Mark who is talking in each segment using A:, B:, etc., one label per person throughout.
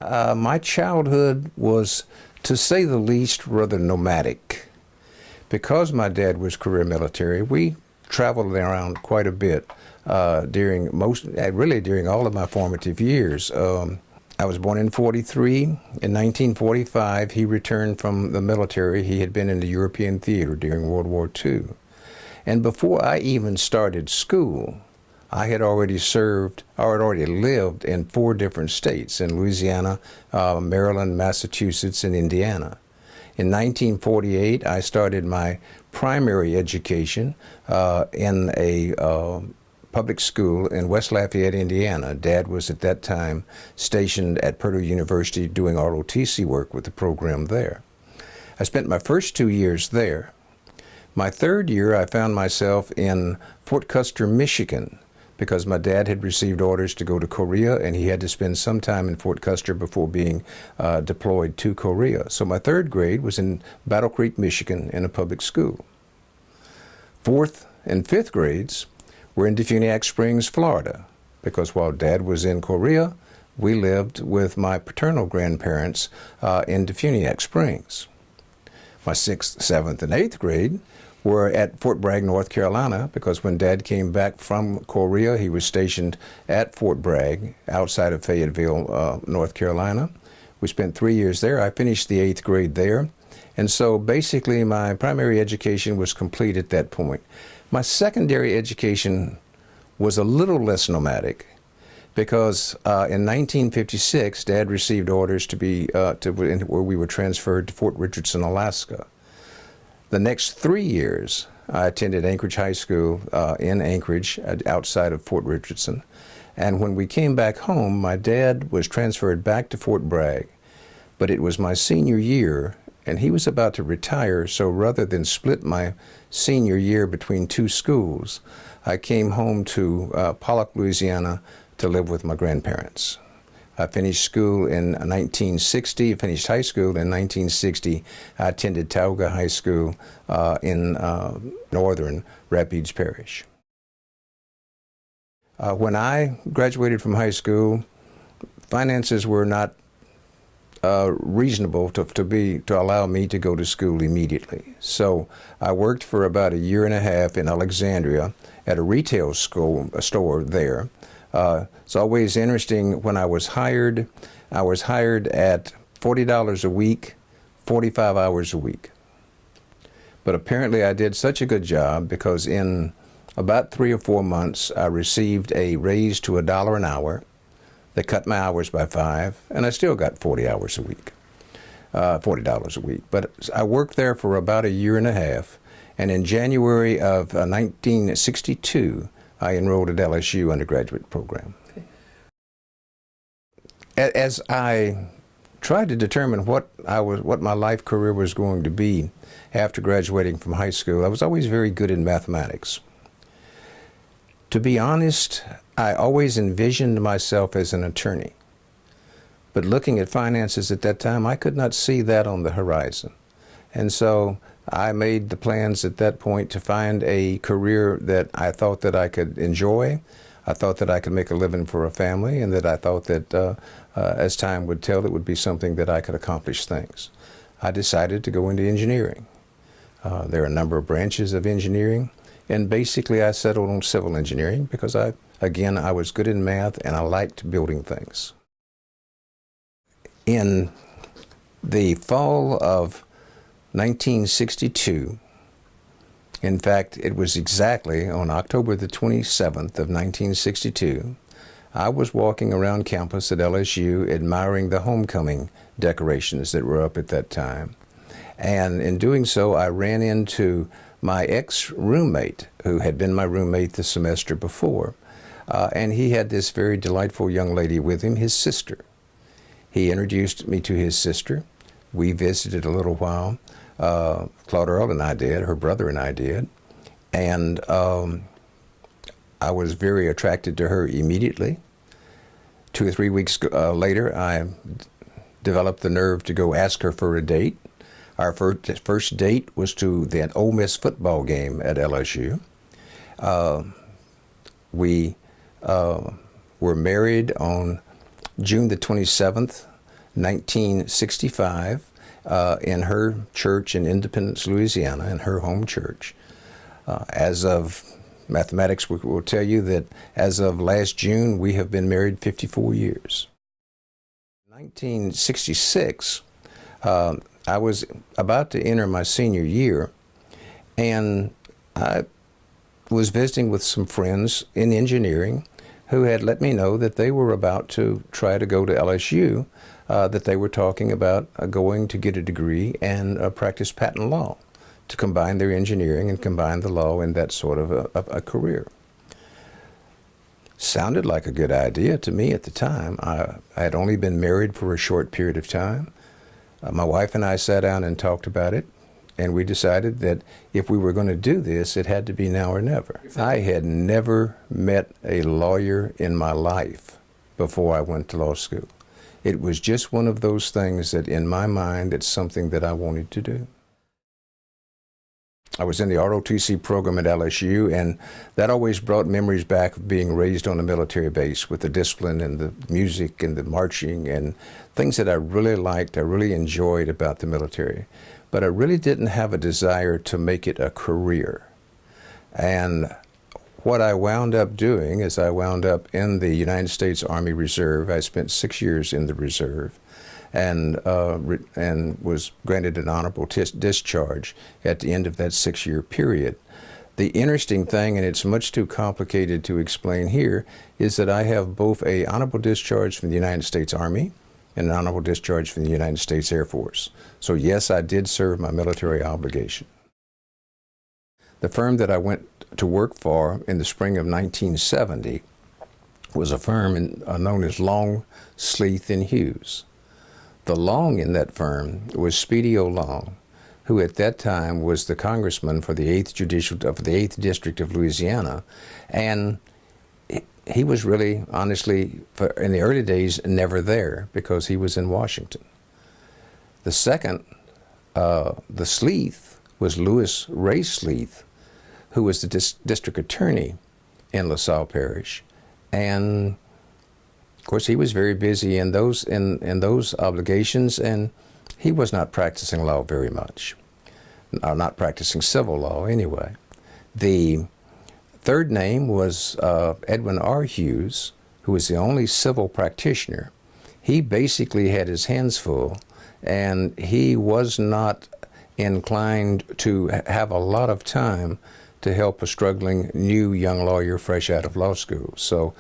A: My childhood was, to say the least, rather nomadic. Because my dad was career military, we traveled around quite a bit during all of my formative years. I was born in 43. In 1945, he returned from the military. He had been in the European theater during World War II. And before I even started school, I had already lived in 4 different states, in Louisiana, Maryland, Massachusetts, and Indiana. In 1948, I started my primary education in a public school in West Lafayette, Indiana. Dad was at that time stationed at Purdue University doing ROTC work with the program there. I spent my first 2 years there. My 3rd year, I found myself in Fort Custer, Michigan, because my dad had received orders to go to Korea, and he had to spend some time in Fort Custer before being deployed to Korea. So my 3rd grade was in Battle Creek, Michigan, in a public school. 4th and 5th grades were in Defuniak Springs, Florida, because while Dad was in Korea, we lived with my paternal grandparents in Defuniak Springs. My 6th, 7th, and 8th grade were at Fort Bragg, North Carolina, because when Dad came back from Korea, he was stationed at Fort Bragg outside of Fayetteville, North Carolina. We spent 3 years there. I finished the 8th grade there. And so basically my primary education was complete at that point. My secondary education was a little less nomadic because in 1956, Dad received orders where we were transferred to Fort Richardson, Alaska. The next 3 years, I attended Anchorage High School in Anchorage, outside of Fort Richardson. And when we came back home, my dad was transferred back to Fort Bragg. But it was my senior year, and he was about to retire, so rather than split my senior year between 2 schools, I came home to Pollock, Louisiana, to live with my grandparents. I finished school in 1960, finished high school in 1960. I attended Tauga High School in northern Rapides Parish. When I graduated from high school, finances were not reasonable to allow me to go to school immediately. So I worked for about a year and a half in Alexandria at a retail store there. It's always interesting, when I was hired at $40 a week, 45 hours a week. But apparently I did such a good job because in about 3 or 4 months I received a raise to $1 an hour. They cut my hours by 5, and I still got 40 hours a week, $40 a week. But I worked there for about a year and a half, and in January of 1962, I enrolled at LSU undergraduate program. As I tried to determine what my life career was going to be after graduating from high school, I was always very good in mathematics. To be honest, I always envisioned myself as an attorney. But looking at finances at that time, I could not see that on the horizon. And so I made the plans at that point to find a career that I thought that I could enjoy. I thought that I could make a living for a family, and that I thought that as time would tell, it would be something that I could accomplish things. I decided to go into engineering. There are a number of branches of engineering, and basically I settled on civil engineering because I was good in math and I liked building things. In the fall of 1962, in fact, it was exactly on October the 27th of 1962, I was walking around campus at LSU admiring the homecoming decorations that were up at that time. And in doing so, I ran into my ex-roommate, who had been my roommate the semester before. And he had this very delightful young lady with him, his sister. He introduced me to his sister. We visited a little while. Claude Earl and I did, her brother and I did. And I was very attracted to her immediately. 2 or 3 weeks later, I developed the nerve to go ask her for a date. Our first date was to the Ole Miss football game at LSU. We were married on June the 27th 1965 in her church in Independence, Louisiana, in her home church. As of mathematics will tell you that as of last June, we have been married 54 years. In 1966, I was about to enter my senior year, and I was visiting with some friends in engineering who had let me know that they were about to try to go to LSU, that they were talking about going to get a degree and practice patent law, to combine their engineering and combine the law in that sort of a career. Sounded like a good idea to me at the time. I had only been married for a short period of time. My wife and I sat down and talked about it, and we decided that if we were going to do this, it had to be now or never. I had never met a lawyer in my life before I went to law school. It was just one of those things that in my mind, it's something that I wanted to do. I was in the ROTC program at LSU, and that always brought memories back of being raised on a military base with the discipline and the music and the marching and things that I really liked, I really enjoyed about the military. But I really didn't have a desire to make it a career. And what I wound up doing is I wound up in the United States Army Reserve. I spent 6 years in the Reserve, and was granted an honorable discharge at the end of that 6-year period. The interesting thing, and it's much too complicated to explain here, is that I have both an honorable discharge from the United States Army and an honorable discharge from the United States Air Force. So yes, I did serve my military obligation. The firm that I went to work for in the spring of 1970 was a firm known as Long, Sleeth, and Hughes. The Long in that firm was Speedy O. Long, who at that time was the congressman for the 8th District of Louisiana, and he was really, honestly, in the early days, never there because he was in Washington. The second, the Sleeth, was Lewis Ray Sleeth, who was the district attorney in LaSalle Parish, and of course, he was very busy in those obligations, and he was not practicing law very much, not practicing civil law anyway. The third name was Edwin R. Hughes, who was the only civil practitioner. He basically had his hands full, and he was not inclined to have a lot of time to help a struggling new young lawyer fresh out of law school. So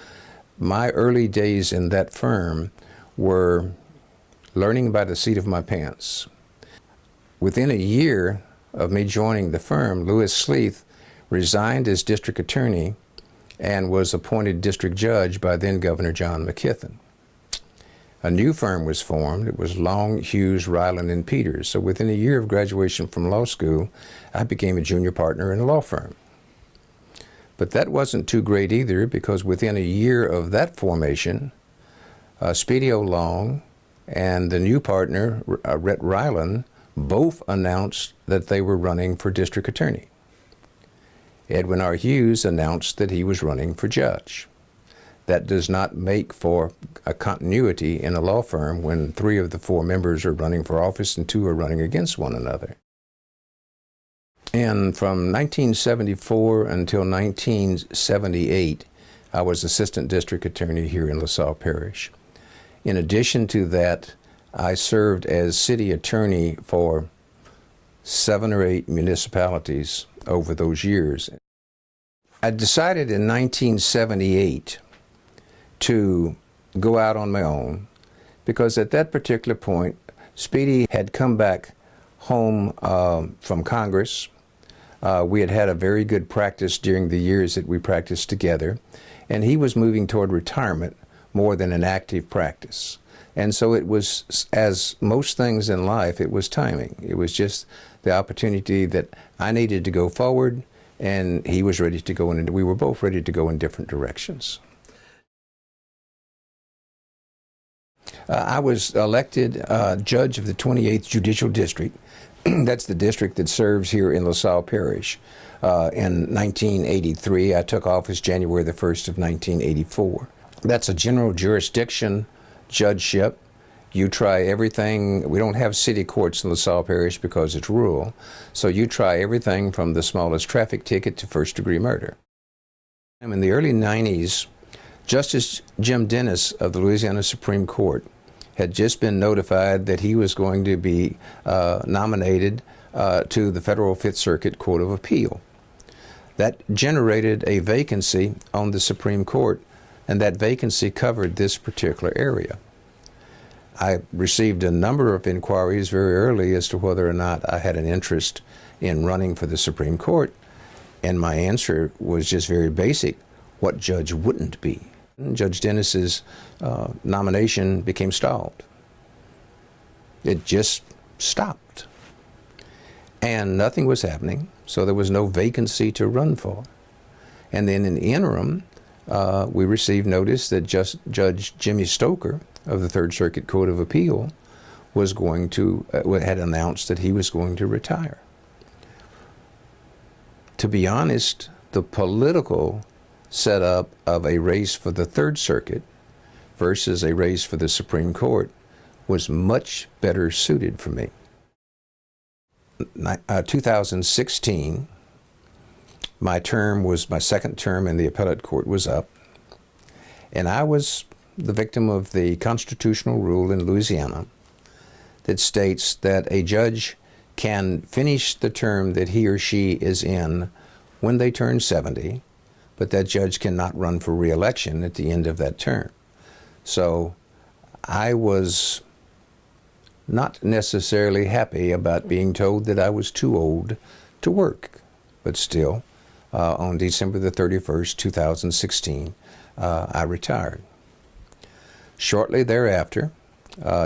A: my early days in that firm were learning by the seat of my pants. Within a year of me joining the firm, Lewis Sleeth resigned as district attorney and was appointed district judge by then Governor John McKithen. A new firm was formed. It was Long, Hughes, Ryland, and Peters. So within a year of graduation from law school, I became a junior partner in a law firm. But that wasn't too great either, because within a year of that formation, Speedy O. Long and the new partner, Rhett Ryland, both announced that they were running for district attorney. Edwin R. Hughes announced that he was running for judge. That does not make for a continuity in a law firm when 3 of the 4 members are running for office and 2 are running against one another. And from 1974 until 1978, I was assistant district attorney here in LaSalle Parish. In addition to that, I served as city attorney for 7 or 8 municipalities over those years. I decided in 1978 to go out on my own, because at that particular point, Speedy had come back home from Congress. We had had a very good practice during the years that we practiced together, and he was moving toward retirement more than an active practice. And so it was, as most things in life, it was timing. It was just the opportunity that I needed to go forward, and he was ready to go in, and we were both ready to go in different directions. I was elected judge of the 28th Judicial District. That's the district that serves here in LaSalle Parish. In 1983, I took office January the 1st of 1984. That's a general jurisdiction judgeship. You try everything. We don't have city courts in LaSalle Parish because it's rural. So you try everything from the smallest traffic ticket to first-degree murder. In the early 90s, Justice Jim Dennis of the Louisiana Supreme Court had just been notified that he was going to be nominated to the Federal Fifth Circuit Court of Appeal. That generated a vacancy on the Supreme Court, and that vacancy covered this particular area. I received a number of inquiries very early as to whether or not I had an interest in running for the Supreme Court, and my answer was just very basic: what judge wouldn't be? Judge Dennis's nomination became stalled. It just stopped. And nothing was happening, so there was no vacancy to run for. And then in the interim, we received notice that Judge Jimmie Stoker of the Third Circuit Court of Appeal was going to, had announced that he was going to retire. To be honest, the political setup of a race for the Third Circuit versus a race for the Supreme Court was much better suited for me. 2016, my second term in the appellate court was up, and I was the victim of the constitutional rule in Louisiana that states that a judge can finish the term that he or she is in when they turn 70, but that judge cannot run for re-election at the end of that term. So I was not necessarily happy about being told that I was too old to work, but still, on December the 31st, 2016, I retired. Shortly thereafter,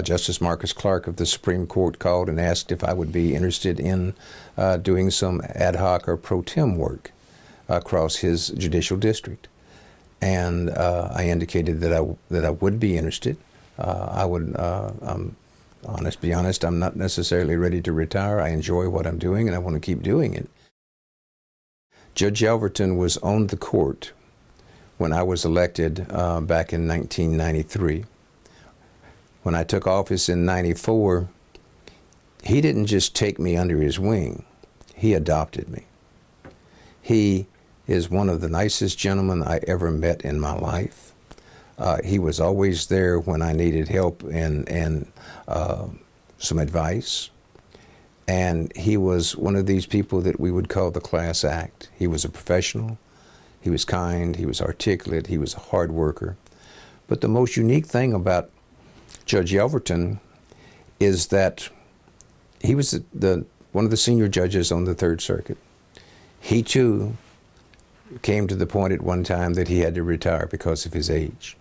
A: Justice Marcus Clark of the Supreme Court called and asked if I would be interested in doing some ad hoc or pro tem work across his judicial district. And I indicated that I would be interested. Be honest, I'm not necessarily ready to retire. I enjoy what I'm doing, and I want to keep doing it. Judge Yelverton was on the court when I was elected back in 1993. When I took office in 94, he didn't just take me under his wing, he adopted me. He is one of the nicest gentlemen I ever met in my life. He was always there when I needed help and some advice. And he was one of these people that we would call the class act. He was a professional, he was kind, he was articulate, he was a hard worker. But the most unique thing about Judge Yelverton is that he was one of the senior judges on the Third Circuit. He too came to the point at one time that he had to retire because of his age.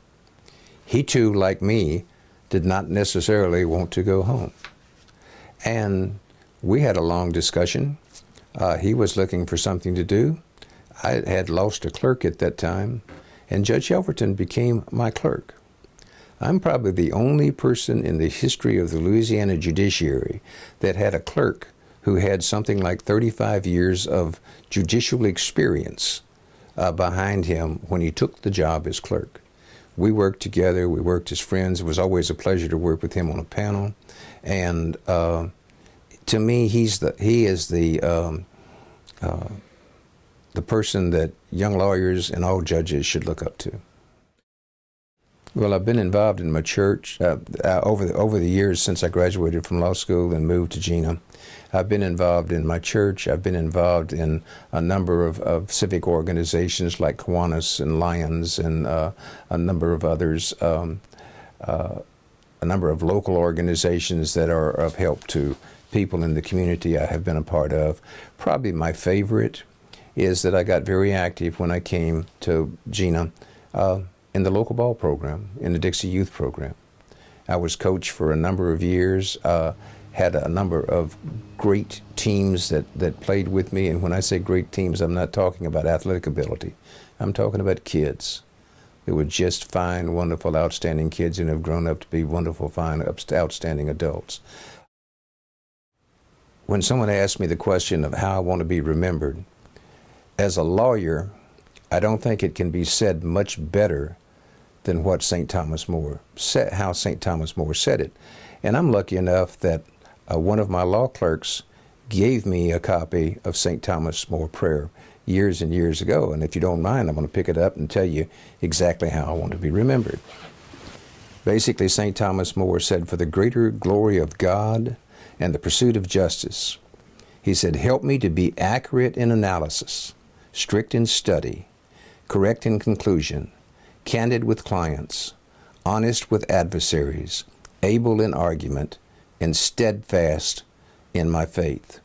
A: He too, like me, did not necessarily want to go home. And we had a long discussion. He was looking for something to do. I had lost a clerk at that time, and Judge Yelverton became my clerk. I'm probably the only person in the history of the Louisiana judiciary that had a clerk who had something like 35 years of judicial experience behind him when he took the job as clerk. We worked together, we worked as friends. It was always a pleasure to work with him on a panel. And to me, he is the person that young lawyers and all judges should look up to. Well, I've been involved in my church over the years since I graduated from law school and moved to Jena. I've been involved in my church. I've been involved in a number of civic organizations like Kiwanis and Lions and a number of others, a number of local organizations that are of help to people in the community I have been a part of. Probably my favorite is that I got very active when I came to Jena in the local ball program, in the Dixie Youth program. I was coach for a number of years, had a number of great teams that played with me. And when I say great teams, I'm not talking about athletic ability. I'm talking about kids. They were just fine, wonderful, outstanding kids and have grown up to be wonderful, fine, outstanding adults. When someone asks me the question of how I want to be remembered, as a lawyer, I don't think it can be said much better than what St. Thomas More said, how St. Thomas More said it. And I'm lucky enough that one of my law clerks gave me a copy of St. Thomas More prayer years and years ago. And if you don't mind, I'm going to pick it up and tell you exactly how I want to be remembered. Basically, St. Thomas More said, "For the greater glory of God and the pursuit of justice," he said, "help me to be accurate in analysis, strict in study, correct in conclusion, candid with clients, honest with adversaries, able in argument, and steadfast in my faith.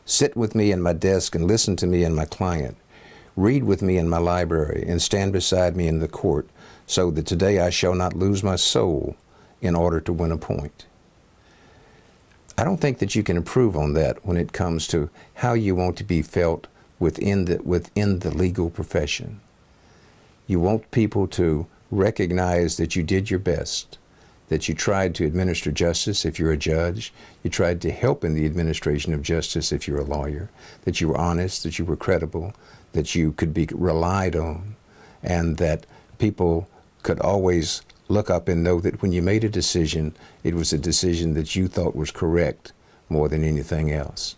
A: Sit with me in my desk and listen to me and my client. Read with me in my library and stand beside me in the court, so that today I shall not lose my soul in order to win a point." I don't think that you can improve on that when it comes to how you want to be felt within the legal profession. You want people to recognize that you did your best, that you tried to administer justice if you're a judge, you tried to help in the administration of justice if you're a lawyer, that you were honest, that you were credible, that you could be relied on, and that people could always look up and know that when you made a decision, it was a decision that you thought was correct more than anything else.